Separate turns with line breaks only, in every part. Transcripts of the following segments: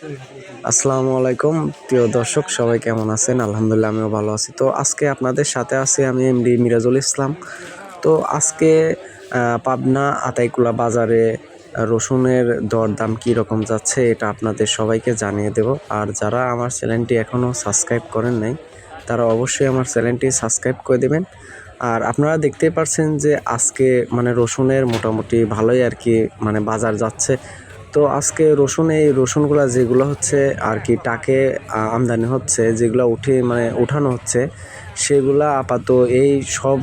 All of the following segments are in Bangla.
আসসালামু আলাইকুম প্রিয় দর্শক, সবাই কেমন আছেন? আলহামদুলিল্লাহ আমিও ভালো আছি। তো আজকে আপনাদের সাথে আছি আমি এমডি মিরাজুল ইসলাম। তো আজকে পাবনা আতাইকুলা বাজারে রসুনের দরদাম কীরকম যাচ্ছে এটা আপনাদের সবাইকে জানিয়ে দেব। আর যারা আমার চ্যানেলটি এখনও সাবস্ক্রাইব করেন নাই তারা অবশ্যই আমার চ্যানেলটি সাবস্ক্রাইব করে দেবেন। আর আপনারা দেখতেই পারছেন যে আজকে রসুনের মোটামুটি ভালোই আর কি বাজার যাচ্ছে। তো আজকে এই রসুনগুলা যেগুলো হচ্ছে আর কি টাকে আমদানি হচ্ছে, যেগুলো উঠানো হচ্ছে, সেগুলা আপাতত এই সব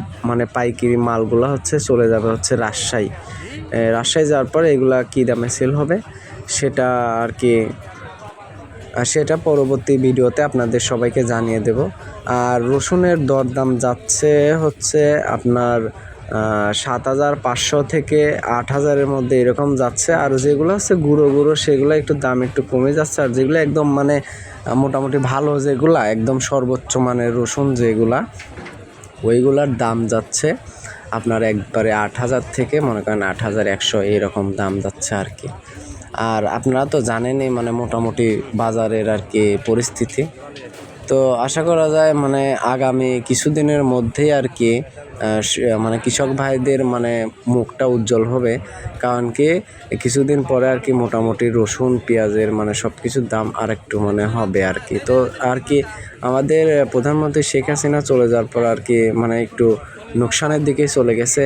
পাইকারি মালগুলা হচ্ছে চলে যাবে হচ্ছে রাজশাহী যাওয়ার পরে এগুলা কী দামে সেল হবে সেটা আর কি সেটা পরবর্তী ভিডিওতে আপনাদের সবাইকে জানিয়ে দেব। আর রসুনের দরদাম যাচ্ছে হচ্ছে আপনার 7,500 থেকে 8,000-এর মধ্যে এরকম যাচ্ছে। আর যেগুলো হচ্ছে গুঁড়ো সেগুলো একটু দাম একটু কমে যাচ্ছে। আর যেগুলো একদম মোটামুটি ভালো, যেগুলা একদম সর্বোচ্চ মানের রসুন যেগুলা, ওইগুলার দাম যাচ্ছে আপনার একবারে 8,000 থেকে মনে করেন 8,100 এরকম দাম যাচ্ছে আর কি। আর আপনারা তো জানেনই মোটামুটি বাজারের আর কি পরিস্থিতি। তো আশা করা যায় আগামী কিছুদিনের মধ্যেই আর কি কৃষক ভাইদের মুখটা উজ্জ্বল হবে। কারণ কি কিছুদিন পরে আর কি মোটামুটি রসুন পেঁয়াজের সব কিছুর দাম আর একটু হবে আর কি। তো আর কি আমাদের প্রধানমন্ত্রী শেখ হাসিনা চলে যাওয়ার পর আর কি একটু লোকসানের দিকে চলে গেছে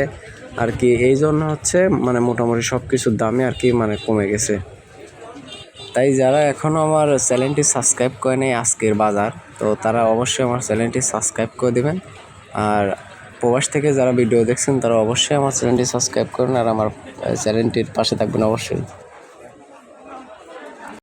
আর কি। এই জন্য হচ্ছে মোটামুটি সব কিছুর দামই আর কি কমে গেছে। তাই যারা এখনও আমার চ্যানেলটি সাবস্ক্রাইব করে নেই আজকের বাজার, তো তারা অবশ্যই আমার চ্যানেলটি সাবস্ক্রাইব করে দেবেন। আর প্রবাস থেকে যারা ভিডিও দেখছেন তারা অবশ্যই আমার চ্যানেলটি সাবস্ক্রাইব করুন আর আমার চ্যানেলটির পাশে থাকবেন অবশ্যই।